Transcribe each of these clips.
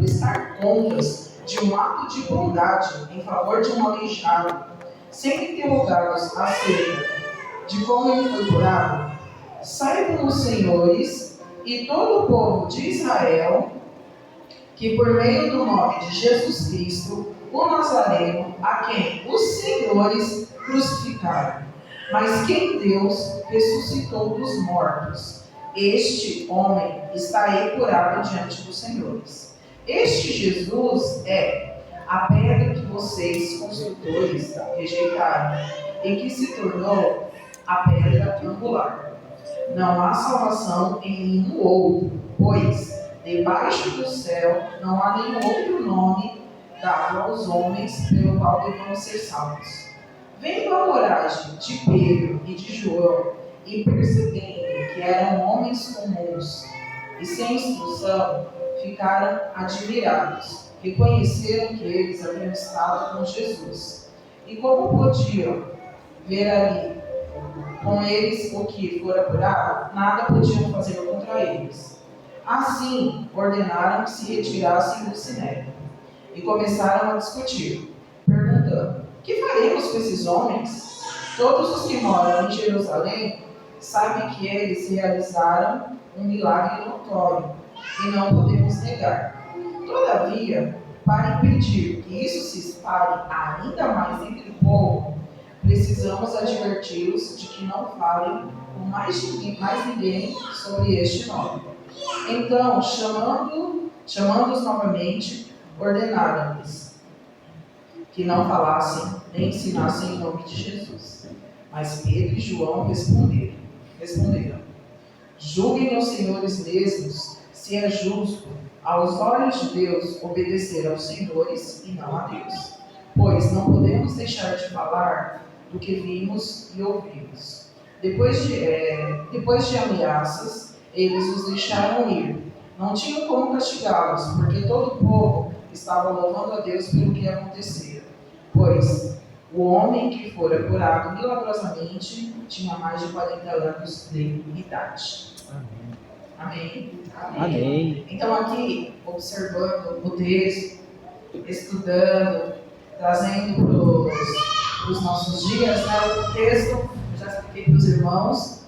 prestar contas de um ato de bondade em favor de um aleijado, sendo interrogados acerca de como ele foi curado, saibam os senhores e todo o povo de Israel que por meio do nome de Jesus Cristo, o Nazareno, a quem os senhores crucificaram, mas quem Deus ressuscitou dos mortos, este homem está aí curado diante dos senhores. Este Jesus é a pedra que vocês, construtores, rejeitaram e que se tornou a pedra angular. Não há salvação em nenhum outro, pois debaixo do céu não há nenhum outro nome dado aos homens pelo qual devemos ser salvos. Vendo a coragem de Pedro e de João e percebendo que eram homens comuns e sem instrução, ficaram admirados. Reconheceram que eles haviam estado com Jesus. E como podiam ver ali com eles o que fora curado, nada podiam fazer contra eles. Assim, ordenaram que se retirassem do sinédrio e começaram a discutir, perguntando: que faremos com esses homens? Todos os que moram em Jerusalém sabem que eles realizaram um milagre notório e não podemos negar. Todavia, para impedir que isso se espalhe ainda mais entre o povo, precisamos adverti-los de que não falem com mais ninguém sobre este nome. Então, chamando-os novamente, ordenaram-lhes que não falassem nem ensinassem em nome de Jesus. Mas Pedro e João responderam: julguem os senhores mesmos se é justo, aos olhos de Deus, obedecer aos senhores e não a Deus. Pois não podemos deixar de falar do que vimos e ouvimos. Depois de ameaças, eles os deixaram ir. Não tinham como castigá-los, porque todo o povo estava louvando a Deus pelo que acontecera. Pois o homem que fora curado milagrosamente tinha mais de 40 anos de idade. Amém? Amém. Então aqui, observando o texto, estudando, trazendo para os nossos dias, né, o texto, eu já expliquei para os irmãos,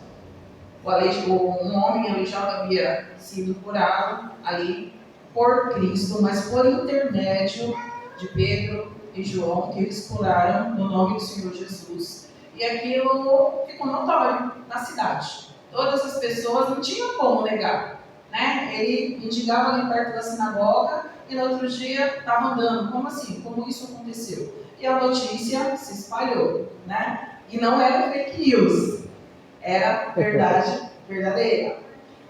um homem aleijado havia sido curado ali por Cristo, mas por intermédio de Pedro e João, que eles curaram no nome do Senhor Jesus. E aquilo ficou notório na cidade. Todas as pessoas não tinham como negar, né? Ele mendigava ali perto da sinagoga e no outro dia estava andando. Como assim? Como isso aconteceu? E a notícia se espalhou, né? E não era fake news, era verdade verdadeira.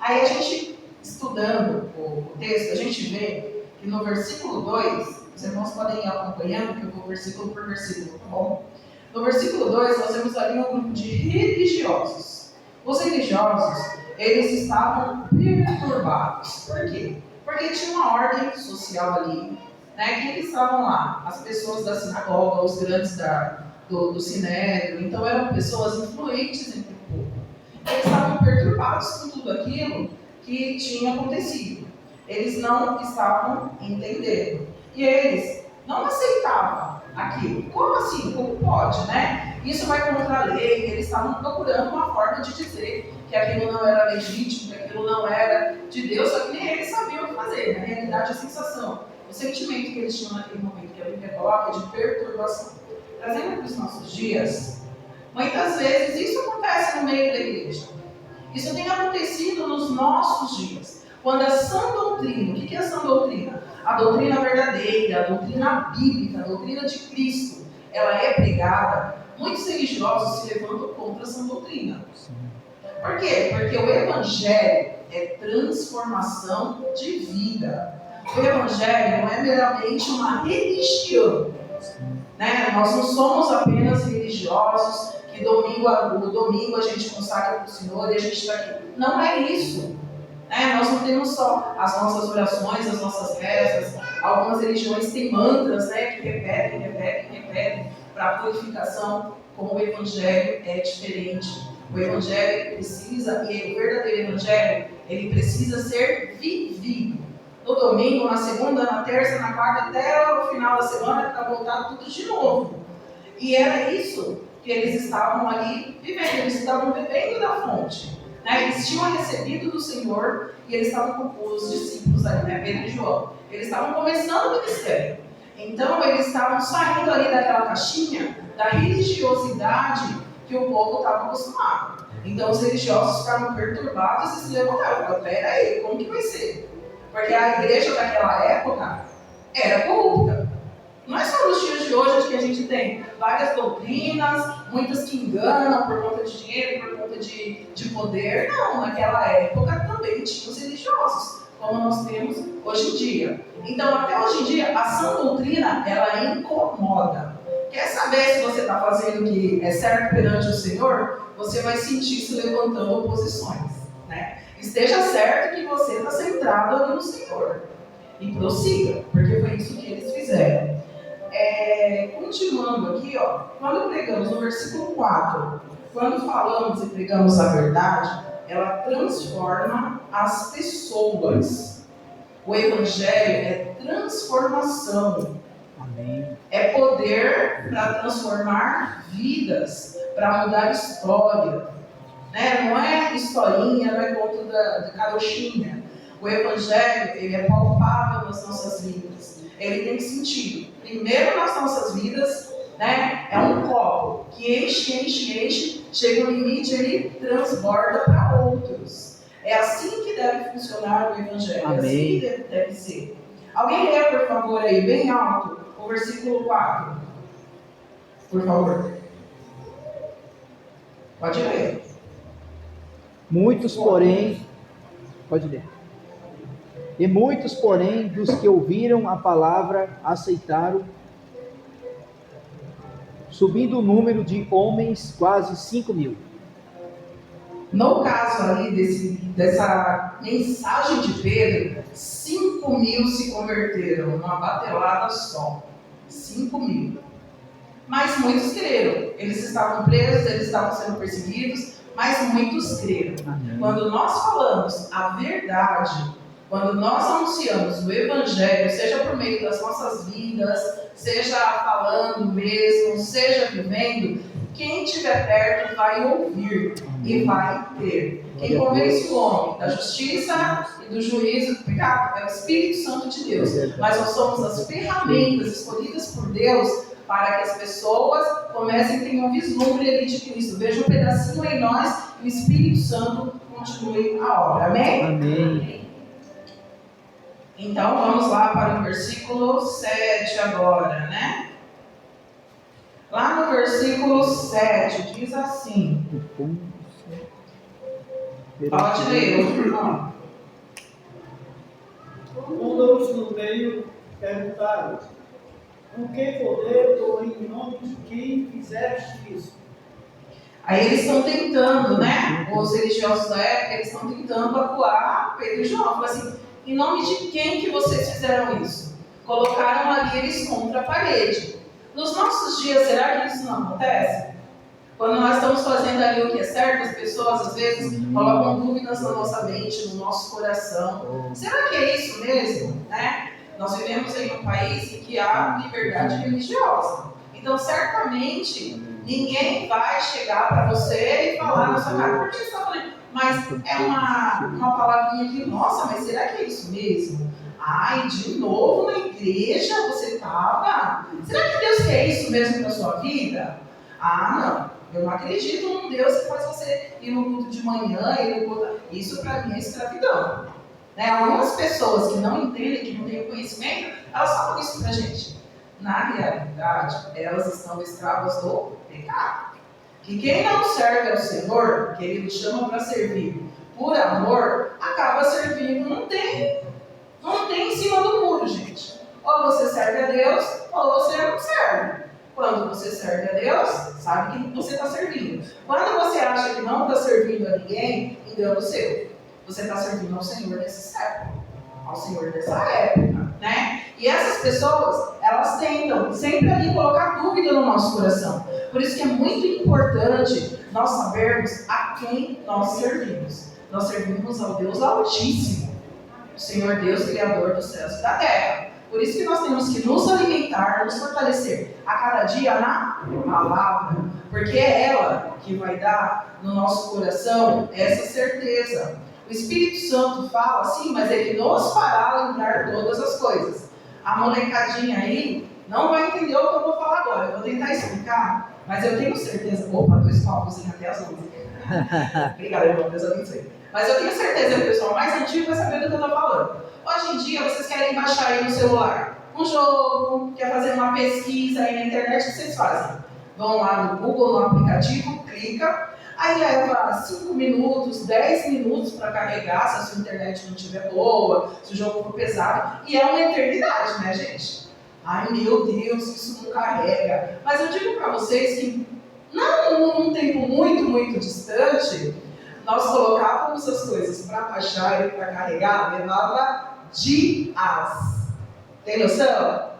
Aí a gente, estudando o texto, a gente vê que no versículo 2, os irmãos podem ir acompanhando, que eu vou versículo por versículo, tá bom? No versículo 2, nós temos ali um grupo de religiosos. Os religiosos, eles estavam perturbados. Por quê? Porque tinha uma ordem social ali, né, que eles estavam lá, as pessoas da sinagoga, os grandes do sinédrio, então eram pessoas influentes entre o povo. Eles estavam perturbados com tudo aquilo que tinha acontecido. Eles não estavam entendendo. E eles não aceitavam aquilo. Como assim? Como pode, né? Isso vai contra a lei. Eles estavam procurando uma forma de dizer que aquilo não era legítimo, que aquilo não era de Deus, só que nem eles sabiam o que fazer. Na realidade, a sensação, o sentimento que eles tinham naquele momento, que a Bíblia coloca, de perturbação. Trazendo para os nossos dias, muitas vezes isso acontece no meio da igreja. Isso tem acontecido nos nossos dias. Quando a sã doutrina, o que é a sã doutrina? A doutrina verdadeira, a doutrina bíblica, a doutrina de Cristo, ela é pregada, muitos religiosos se levantam contra a sã doutrina. Por quê? Porque o Evangelho é transformação de vida. O Evangelho não é meramente uma religião. Né? Nós não somos apenas religiosos, que domingo a gente consagra para o Senhor e a gente está aqui. Não é isso. Né? Nós não temos só as nossas orações, as nossas rezas. Algumas religiões têm mantras, né, que repetem para a purificação. Como o Evangelho é diferente. O Evangelho precisa, e o verdadeiro Evangelho, ele precisa ser vivido. no domingo, na segunda, na terça, na quarta, até o final da semana, para voltar tudo de novo. E era isso que eles estavam ali vivendo, eles estavam bebendo da fonte. Né? Eles tinham recebido do Senhor e eles estavam com os discípulos ali, né? Pedro e João. Eles estavam começando o ministério. Então eles estavam saindo ali daquela caixinha da religiosidade que o povo estava acostumado. Então os religiosos ficaram perturbados e se levantaram. Falaram, peraí, como que vai ser? Porque a igreja daquela época era corrupta. Não é só nos dias de hoje que a gente tem várias doutrinas, muitas que enganam por conta de dinheiro, por conta de poder. Não, naquela época também tinha os religiosos, como nós temos hoje em dia. Então, até hoje em dia, a sã doutrina, ela incomoda. Quer saber se você está fazendo o que é certo perante o Senhor? Você vai sentir se levantando oposições. Né? Esteja certo que você está centrado ali no Senhor. E prossiga, porque foi isso que eles fizeram. Continuando aqui, quando pregamos no versículo 4, quando falamos e pregamos a verdade, ela transforma as pessoas. O Evangelho é transformação. Amém. É poder para transformar vidas, para mudar história. Né? Não é historinha, não é conto da carochinha. O Evangelho, ele é palpável nas nossas vidas. Ele tem sentido. Primeiro nas nossas vidas, né, é um copo que enche, chega no limite, ele transborda para outros. É assim que deve funcionar o Evangelho. Amém. É assim que deve ser. Alguém lê, por favor, aí, bem alto, o versículo 4. Por favor. Pode ler. Muitos, porém, pode ler. E muitos, porém, dos que ouviram a palavra, aceitaram, subindo o número de homens, quase 5.000. No caso ali dessa mensagem de Pedro, 5.000 se converteram numa batelada só. 5.000. Mas muitos creram. Eles estavam presos, eles estavam sendo perseguidos, mas muitos creram. Amém. Quando nós falamos a verdade, quando nós anunciamos o Evangelho, seja por meio das nossas vidas, seja falando mesmo, seja vivendo, quem estiver perto vai ouvir e vai crer. Quem convence o homem da justiça e do juízo do pecado é o Espírito Santo de Deus. Mas nós somos as ferramentas escolhidas por Deus para que as pessoas comecem a ter um vislumbre ali de Cristo. Vejam um pedacinho em nós e o Espírito Santo continue a obra. Amém? Amém. Então vamos lá para o versículo 7 agora, né? Lá no versículo 7 diz assim. Pode ler, irmão. Pondo-os no meio, perguntaram: com que poder ou em nome de quem fizeste isso? Aí eles estão tentando, né? Os religiosos da época, eles estão tentando acuar Pedro e João. Falaram assim, em nome de quem que vocês fizeram isso? Colocaram ali eles contra a parede. Nos nossos dias, será que isso não acontece? Quando nós estamos fazendo ali o que é certo, as pessoas às vezes colocam dúvidas na nossa mente, no nosso coração. Será que é isso mesmo? Né? Nós vivemos em um país em que há liberdade religiosa. Então, certamente, ninguém vai chegar para você e falar na sua cara, por que você está falando? Mas é uma palavrinha que, nossa, mas será que é isso mesmo? Ai, de novo na igreja você estava? Será que Deus quer isso mesmo para a sua vida? Ah, não. Eu não acredito num Deus que faz você ir no culto de manhã, isso para mim é escravidão. Né? Algumas pessoas que não entendem, que não têm o conhecimento, elas falam isso para a gente. Na realidade, elas estão escravas do pecado. Que quem não serve ao Senhor, que Ele nos chama para servir por amor, acaba servindo, não tem em cima do muro, gente. Ou você serve a Deus, ou você não serve. Quando você serve a Deus, sabe que você está servindo. Quando você acha que não está servindo a ninguém, engano seu. Você está servindo ao Senhor desse século, ao Senhor dessa época, né? E essas pessoas, elas tentam sempre ali colocar dúvida no nosso coração. Por isso que é muito importante nós sabermos a quem nós servimos. Nós servimos ao Deus Altíssimo. O Senhor Deus, Criador dos céus e da terra. Por isso que nós temos que nos alimentar, nos fortalecer a cada dia na palavra, porque é ela que vai dar no nosso coração essa certeza. O Espírito Santo fala, sim, mas ele nos fará lembrar todas as coisas. A molecadinha aí não vai entender o que eu vou falar agora. Eu vou tentar explicar, mas eu tenho certeza. Opa, 2 palcos até as 11. Obrigada, irmão, Deus abençoe. Mas eu tenho certeza que o pessoal mais antigo vai saber do que eu estou falando. Hoje em dia, vocês querem baixar aí no celular um jogo, quer fazer uma pesquisa aí na internet, o que vocês fazem? Vão lá no Google, no aplicativo, clica, aí leva 5 minutos, 10 minutos para carregar, se a sua internet não estiver boa, se o jogo for pesado, e é uma eternidade, né, gente? Ai, meu Deus, isso não carrega. Mas eu digo para vocês que, não num tempo muito, muito distante, nós colocávamos as coisas para baixar e para carregar, levava dias. Tem noção?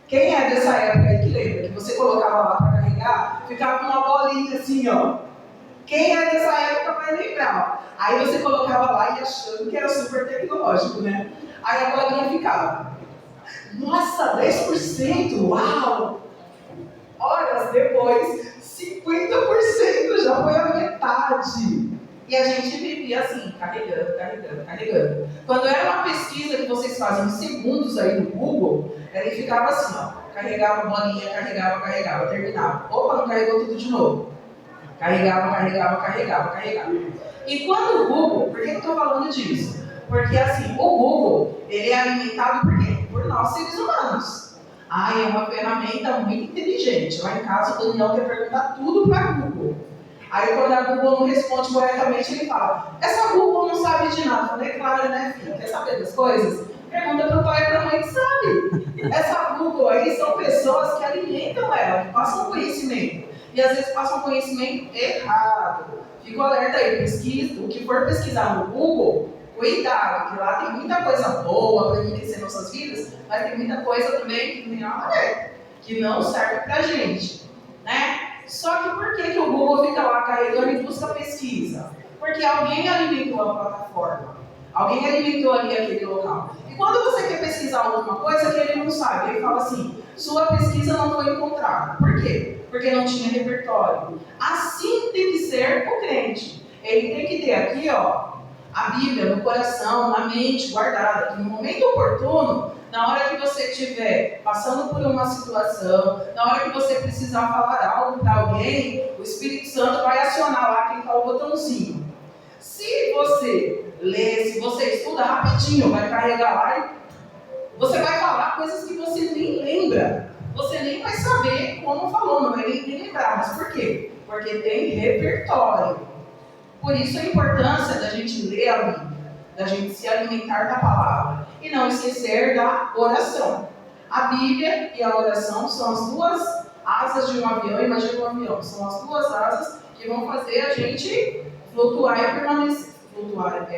Quem é dessa época aí que lembra? Que você colocava lá para carregar, ficava com uma bolinha assim, ó. Quem é dessa época vai lembrar. Aí você colocava lá e achando que era super tecnológico, né? Aí a bolinha ficava. Nossa, 10%! Uau! Horas depois, 50% já foi a metade. E a gente vivia assim, carregando. Quando era uma pesquisa que vocês fazem em segundos aí no Google, ele ficava assim, ó. Carregava a bolinha, carregava, terminava. Opa, não carregou tudo de novo. Carregava. E quando o Google, por que eu estou falando disso? Porque assim, o Google, ele é alimentado por quê? Por nós seres humanos. É uma ferramenta muito inteligente. Lá em casa o Daniel quer perguntar tudo para Google. Aí quando a Google não responde corretamente, ele fala, essa Google não sabe de nada. Eu falei, claro, né, filho? Quer saber das coisas? Pergunta para o pai e para a mãe que sabe. Essa Google aí são pessoas que alimentam ela, que passam conhecimento. E às vezes passam conhecimento errado. Fico alerta aí, pesquisa, o que for pesquisar no Google, cuidado, porque lá tem muita coisa boa para enriquecer nossas vidas, mas tem muita coisa também que nem alerta, que não serve pra gente, né? Só que por que o Google fica lá carregando e busca pesquisa? Porque alguém alimentou a plataforma, alguém alimentou ali aquele local. E quando você quer pesquisar alguma coisa que ele não sabe, ele fala assim, sua pesquisa não foi encontrada. Por quê? Porque não tinha repertório. Assim tem que ser o crente. Ele tem que ter aqui, ó, a Bíblia no coração, na mente, guardada. Que no momento oportuno, na hora que você estiver passando por uma situação, na hora que você precisar falar algo para alguém, o Espírito Santo vai acionar lá quem está o botãozinho. Se você lê, se você estuda rapidinho, vai carregar lá e você vai falar coisas que você nem lembra. Você nem vai saber como falou, não vai nem lembrar. Mas por quê? Porque tem repertório. Por isso a importância da gente ler a Bíblia, da gente se alimentar da palavra e não esquecer da oração. A Bíblia e a oração são as duas asas de um avião. Imagina um avião, são as duas asas que vão fazer a gente flutuar e permanecer. Flutuar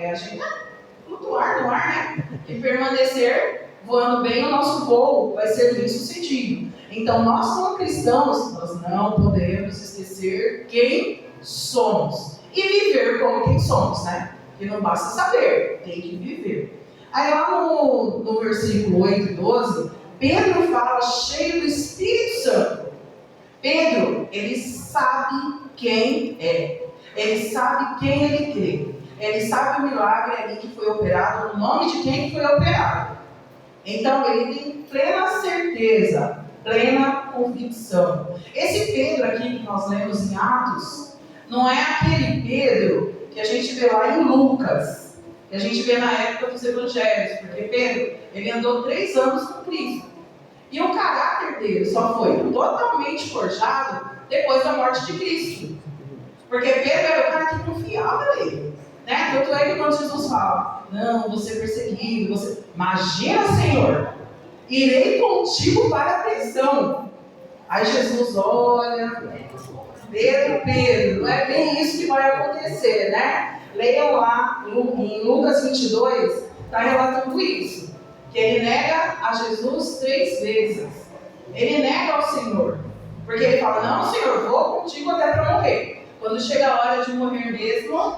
no ar, né? E permanecer voando bem, o nosso voo vai ser bem sucedido. Então nós como cristãos, nós não podemos esquecer quem somos. E viver como quem somos, né? Que não basta saber, tem que viver. Aí lá no versículo 8 e 12, Pedro fala cheio do Espírito Santo. Pedro, ele sabe quem é. Ele sabe quem ele crê. Ele sabe o milagre ali que foi operado, o nome de quem foi operado. Então ele tem plena certeza, plena convicção. Esse Pedro aqui que nós lemos em Atos, não é aquele Pedro que a gente vê lá em Lucas, que a gente vê na época dos evangelhos, porque Pedro, ele andou 3 anos com Cristo. E o caráter dele só foi totalmente forjado depois da morte de Cristo. Porque Pedro era o cara que confiava nele. Né? Tanto é que quando Jesus fala, não, você é perseguido, você... Imagina, Senhor, irei contigo para a prisão. Aí Jesus olha... Pedro, não é bem isso que vai acontecer, né? Leiam lá, em Lucas 22, está relatando isso. Que ele nega a Jesus 3 vezes. Ele nega ao Senhor. Porque ele fala, não, Senhor, vou contigo até para morrer. Quando chega a hora de morrer mesmo,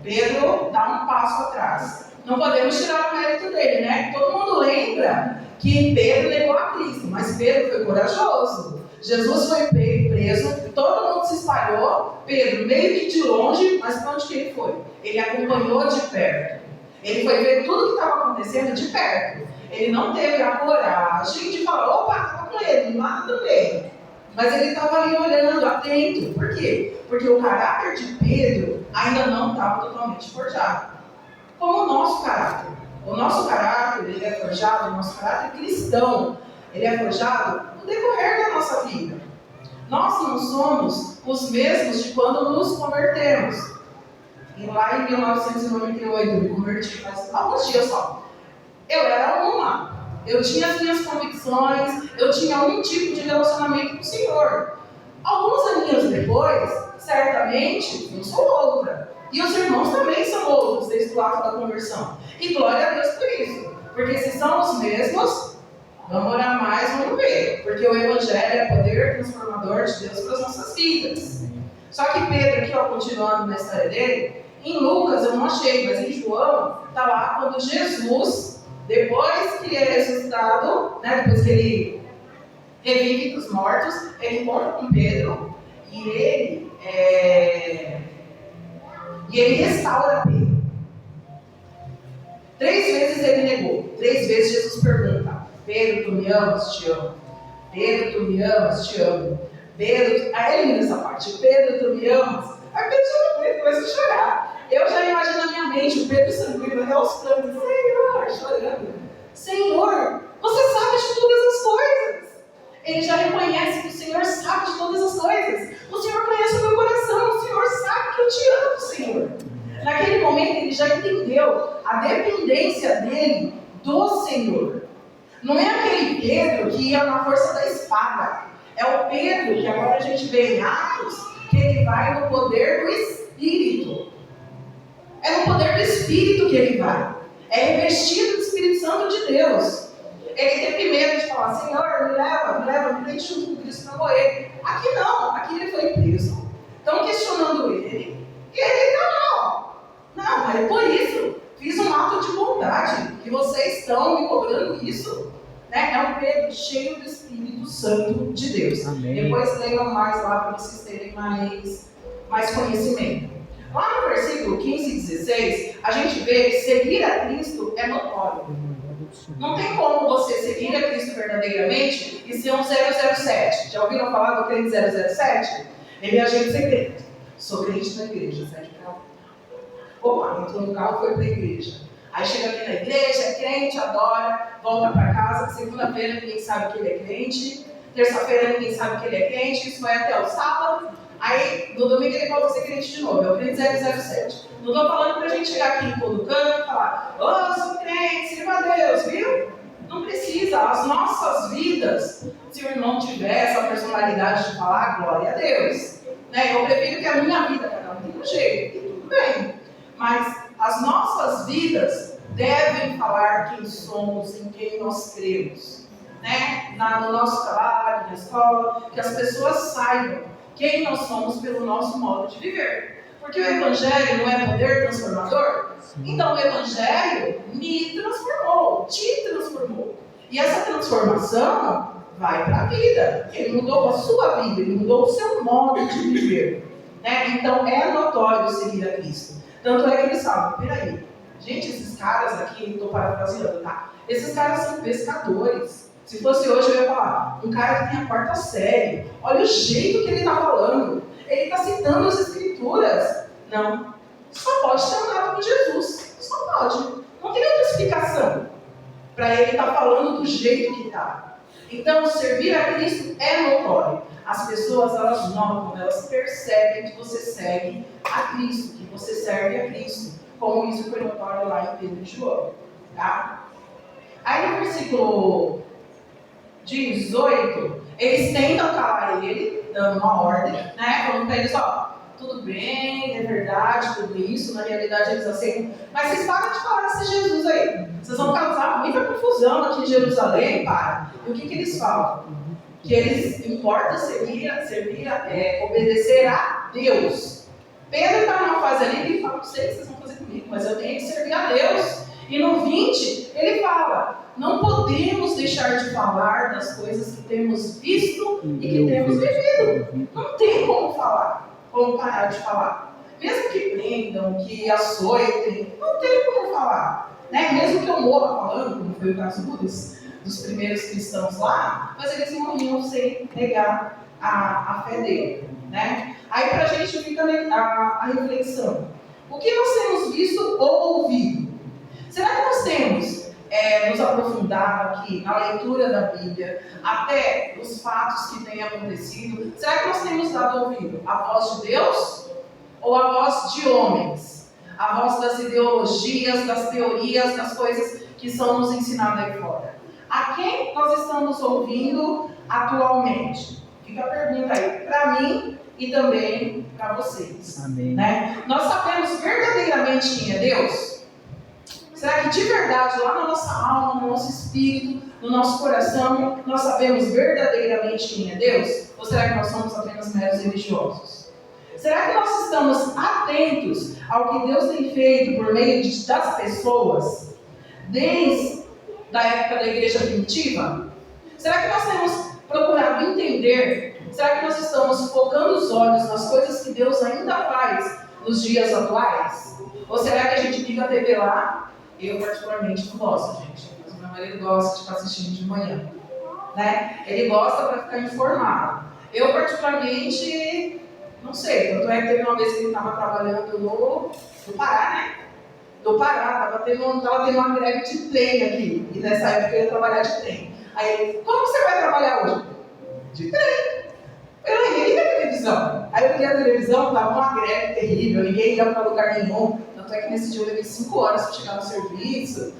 Pedro dá um passo atrás. não podemos tirar o mérito dele, né? Todo mundo lembra que Pedro negou a Cristo, mas Pedro foi corajoso. Jesus foi preso, todo mundo se espalhou, Pedro meio que de longe, mas para onde que ele foi? Ele acompanhou de perto. Ele foi ver tudo que estava acontecendo de perto. Ele não teve a coragem de falar, opa, estava com ele, me mata também. Mas ele estava ali olhando, atento. Por quê? Porque o caráter de Pedro ainda não estava totalmente forjado. Como o nosso caráter. O nosso caráter, ele é forjado, o nosso caráter cristão, ele é forjado no decorrer da nossa vida. Nós não somos os mesmos de quando nos convertemos. E lá em 1998, eu me converti faz alguns dias só. Eu era uma. Eu tinha as minhas convicções, eu tinha um tipo de relacionamento com o Senhor. Alguns aninhos depois, certamente, eu sou outra. E os irmãos também são outros desde o ato da conversão. E glória a Deus por isso. Porque se são os mesmos, vamos orar mais, vamos ver. Porque o Evangelho é poder transformador de Deus para as nossas vidas. Só que Pedro, aqui, ó, continuando na história dele, em Lucas eu não achei, mas em João, está lá quando Jesus, depois que ele é ressuscitado, né, depois que ele revive dos mortos, ele encontra com Pedro e ele restaura Pedro. 3 vezes ele negou. 3 vezes Jesus pergunta: Pedro, tu me amas? Te amo. Pedro, tu me amas? Te amo. Pedro, aí é linda essa parte. Pedro, tu me amas? Aí Pedro já começa a chorar. Eu já imagino na minha mente o Pedro sanguíneo até os prantos. Senhor, chorando. Senhor, você sabe de todas as coisas. Ele já reconhece que o Senhor sabe de todas as coisas. O Senhor conhece o meu coração. O Senhor sabe que eu te amo, Senhor. Naquele momento ele já entendeu a dependência dele do Senhor. Não é aquele Pedro que ia na força da espada. É o Pedro que agora a gente vê em Atos, que ele vai no poder do Espírito. É no poder do Espírito que ele vai. É revestido do Espírito Santo de Deus. Ele teve medo de falar: Senhor, me leva, me deixe junto com Cristo para morrer. Aqui não, aqui ele foi preso. Estão questionando ele. E ele está não. Não, mas é por isso. Fiz um ato de bondade. Que vocês estão me cobrando isso. Né? É um Pedro cheio do Espírito Santo de Deus. Amém. Depois leiam mais lá para vocês terem mais conhecimento. Lá no versículo 15 e 16, a gente vê que seguir a Cristo é notório. Não tem como você seguir a Cristo verdadeiramente e ser um 007. Já ouviram falar do crente 007? Ele é agente secreto. Sou crente na igreja, sai de carro. Opa, entrou no carro, foi para a igreja. Aí chega aqui na igreja, é crente, adora, volta para casa. Segunda-feira ninguém sabe que ele é crente. Terça-feira ninguém sabe que ele é crente. Isso vai até o sábado. Aí no domingo ele volta a ser crente de novo. É o crente 007. Não estou falando para a gente chegar aqui em todo canto e falar: oh, sou crente, sirva a Deus, viu? Não precisa. As nossas vidas, se o irmão tiver essa personalidade de falar, glória a Deus. Né? Eu prefiro que a minha vida, cada um tem um jeito, e tudo bem. Mas as nossas vidas devem falar quem somos, em quem nós cremos. Né? No nosso trabalho, na escola, que as pessoas saibam quem nós somos pelo nosso modo de viver. Porque o Evangelho não é poder transformador? Então o Evangelho me transformou, te transformou. E essa transformação vai para a vida. Ele mudou a sua vida, ele mudou o seu modo de viver. Né? Então é notório seguir a Cristo. Tanto é que eles falam: peraí, gente, esses caras aqui, estou parafraseando, tá? Esses caras são pescadores. Se fosse hoje eu ia falar: um cara que tem a quarta série, olha o jeito que ele está falando. Ele está citando as escrituras. Não, só pode ter andado com Jesus. Só pode. Não tem outra explicação para ele estar falando do jeito que está. Então, servir a Cristo é notório. As pessoas, elas notam, elas percebem que você segue a Cristo, que você serve a Cristo. Como isso foi notório lá em Pedro e João. Tá? Aí no versículo 18, eles tentam calar ele, dando uma ordem, né? Falando para eles: ó, tudo bem, é verdade, tudo isso, na realidade eles aceitam. Mas vocês param de falar desse Jesus aí. Vocês vão causar muita confusão aqui em Jerusalém, para. E o que eles falam? Que eles importa obedecer a Deus. Pedro está numa fase ali que ele fala: não sei o que vocês vão fazer comigo, mas eu tenho que servir a Deus. E no 20, ele fala: não podemos deixar de falar das coisas que temos visto e que temos vivido. Não tem como falar, como parar de falar. Mesmo que prendam, que açoitem, não tem como falar. Né? Mesmo que eu morra falando, como foi o caso dos primeiros cristãos lá, mas eles morriam sem negar a fé dele. Né? Aí para a gente fica a reflexão: o que nós temos visto ou ouvido? Será que nós temos nos aprofundado aqui na leitura da Bíblia, até os fatos que têm acontecido? Será que nós temos dado ouvido à voz de Deus ou à voz de homens? A voz das ideologias, das teorias, das coisas que são nos ensinadas aí fora. A quem nós estamos ouvindo atualmente? Fica a pergunta aí para mim e também para vocês. Amém. Né? Nós sabemos verdadeiramente quem é Deus? Será que de verdade, lá na nossa alma, no nosso espírito, no nosso coração, nós sabemos verdadeiramente quem é Deus? Ou será que nós somos apenas meros religiosos? Será que nós estamos atentos ao que Deus tem feito por meio das pessoas, desde a época da igreja primitiva? Será que nós temos procurado entender? Será que nós estamos focando os olhos nas coisas que Deus ainda faz nos dias atuais? Ou será que a gente liga a TV lá? Eu particularmente não gosto, gente, mas o meu marido gosta de ficar assistindo de manhã. Né? Ele gosta para ficar informado. Eu particularmente, não sei, tanto é que teve uma vez que ele estava trabalhando no Pará, né? Do Pará, estava tendo uma greve de trem aqui, e nessa época eu ia trabalhar de trem. Aí ele, como você vai trabalhar hoje? De trem. Eu nem ia na televisão. Aí eu liguei a televisão, estava uma greve terrível, ninguém ia para lugar nenhum. Tanto é que nesse dia eu levei 5 horas para chegar no serviço,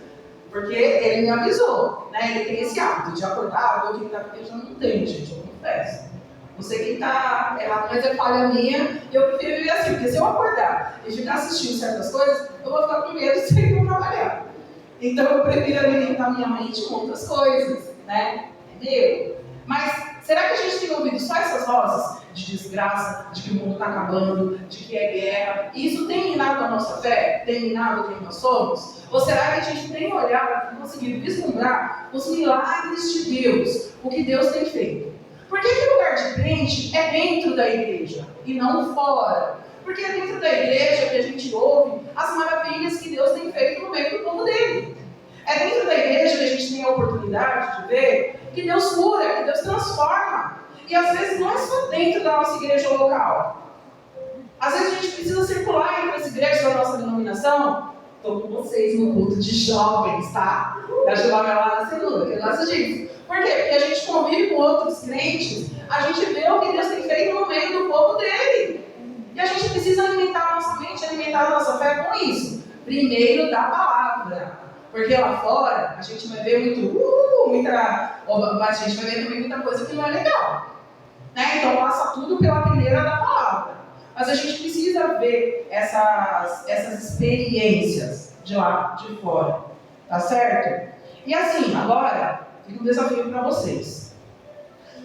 porque ele me avisou, né? Ele tem esse hábito de acordar, eu que está pensando, não tem, gente, eu confesso. Não sei quem está errado, mas é falha minha, e eu prefiro viver assim, porque se eu acordar e ficar assistindo certas coisas, eu vou ficar com medo de ir para trabalhar. Então eu prefiro alimentar minha mente com outras coisas, né? Entendeu? Mas será que a gente tem ouvido só essas vozes de desgraça, de que o mundo está acabando, de que é guerra? E isso tem minado a nossa fé? Tem minado quem nós somos? Ou será que a gente tem olhado e conseguido vislumbrar os milagres de Deus, o que Deus tem feito? Por que o lugar de crente é dentro da igreja e não fora? Porque é dentro da igreja que a gente ouve as maravilhas que Deus tem feito no meio do povo dele. É dentro da igreja que a gente tem a oportunidade de ver que Deus cura, que Deus transforma. E às vezes não é só dentro da nossa igreja local. Às vezes a gente precisa circular entre as igrejas da nossa denominação. Estou com vocês no culto de jovens, tá? Da Gilmar lá na segunda, que gosta disso. Por quê? Porque a gente convive com outros crentes, a gente vê o que Deus tem feito no meio do povo dele. E a gente precisa alimentar a nossa mente, alimentar a nossa fé com isso. Primeiro da palavra. Porque lá fora a gente vai ver mas a gente vai ver também muita coisa que não é legal. Né? Então passa tudo pela primeira da palavra. Mas a gente precisa ver essas experiências de lá de fora. Tá certo? E assim, agora, fica um desafio para vocês.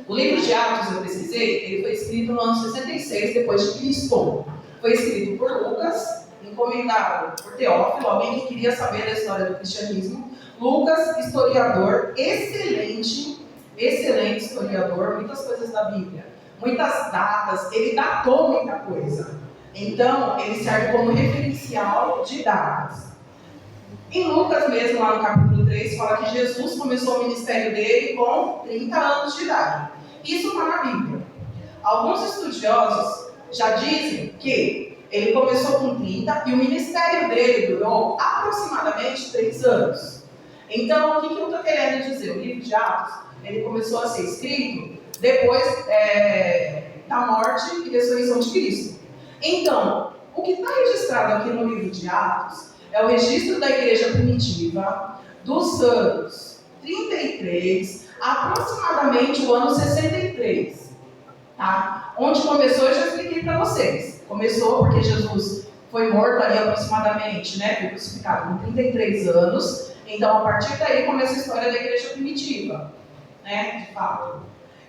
O livro de Atos, eu pesquisei, ele foi escrito no ano 66 depois de Cristo. Foi escrito por Lucas, encomendado por Teófilo, alguém que queria saber da história do cristianismo. Lucas, historiador, excelente historiador, muitas coisas da Bíblia, muitas datas, ele datou muita coisa. Então, ele serve como referencial de datas. Em Lucas mesmo, lá no capítulo 3, fala que Jesus começou o ministério dele com 30 anos de idade. Isso está na Bíblia. Alguns estudiosos já dizem que ele começou com 30 e o ministério dele durou aproximadamente 3 anos. Então, o que eu estou querendo dizer? O livro de Atos, ele começou a ser escrito depois da morte e ressurreição de Cristo. Então, o que está registrado aqui no livro de Atos é o registro da igreja primitiva dos anos 33, aproximadamente o ano 63. Tá? Onde começou, eu já expliquei para vocês. Começou porque Jesus foi morto ali aproximadamente, né? Foi crucificado com 33 anos. Então, a partir daí, começa a história da igreja primitiva, né? De fato.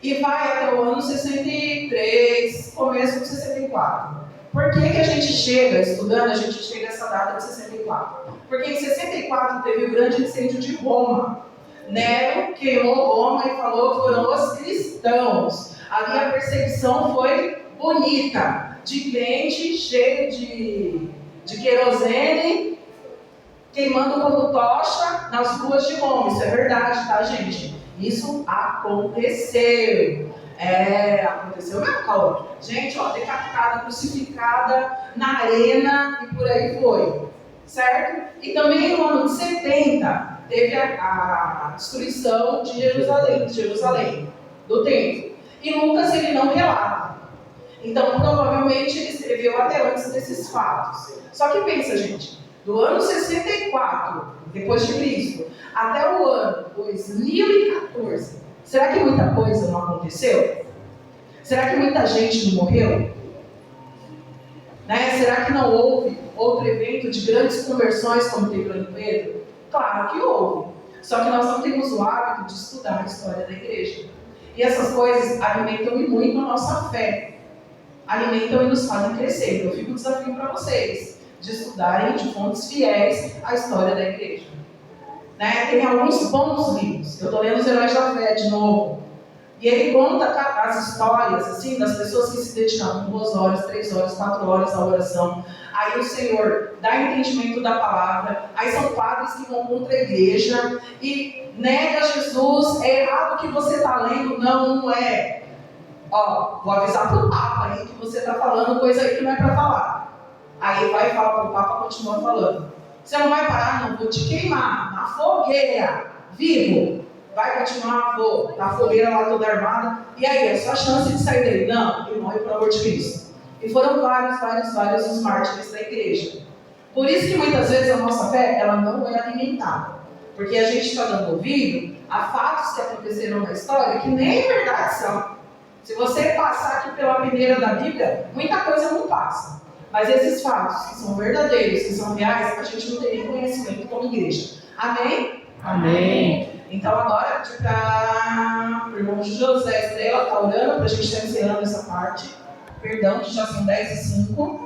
E vai até o ano 63, começo de 64. Por que a gente chega, estudando, a gente chega a essa data de 64? Porque em 64 teve o grande incêndio de Roma. Nero queimou Roma e falou que foram os cristãos. Ali a perseguição foi bonita, de crente cheio de querosene, queimando como tocha nas ruas de Roma. Isso é verdade, tá, gente? Isso aconteceu. Aconteceu mesmo, Paulo. Gente, ó, decapitada, crucificada na arena e por aí foi. Certo? E também no ano de 70 teve a destruição de Jerusalém, do templo. E Lucas ele não relata. Então, provavelmente ele escreveu até antes desses fatos. Só que pensa, gente, do ano 64 depois de Cristo até o ano 2014, será que muita coisa não aconteceu? Será que muita gente não morreu? Né? Será que não houve outro evento de grandes conversões como teve lá em Pedro? Claro que houve. Só que nós não temos o hábito de estudar a história da igreja. E essas coisas alimentam muito a nossa fé. Alimentam e nos fazem crescer. Então, eu fico um desafio para vocês de estudarem de fontes fiéis a história da igreja. Né? Tem alguns bons livros. Eu estou lendo Os Heróis da Fé de novo. E ele conta as histórias assim, das pessoas que se dedicavam 2 horas, 3 horas, 4 horas à oração. Aí o Senhor dá entendimento da palavra. Aí são padres que vão contra a igreja e nega Jesus. É errado o que você está lendo? Não é. Ó, vou avisar para o Papa aí que você está falando coisa aí que não é para falar. Aí vai falar para o Papa, continua falando. Você não vai parar, não, vou te queimar na fogueira, vivo. Vai continuar, vou, na fogueira lá toda armada. E aí, é sua chance de sair dele? Não, ele morre pelo amor de Cristo. E foram vários os mártires da igreja. Por isso que muitas vezes a nossa fé, ela não é alimentada. Porque a gente está dando ouvido a fatos que aconteceram na história que nem verdade são. Se você passar aqui pela peneira da Bíblia, muita coisa não passa. Mas esses fatos que são verdadeiros, que são reais, a gente não tem nem conhecimento como igreja. Amém? Amém. Então agora, pedir para o irmão José Estrela, está orando para a gente estar encerrando essa parte. Perdão, que já são 10h05.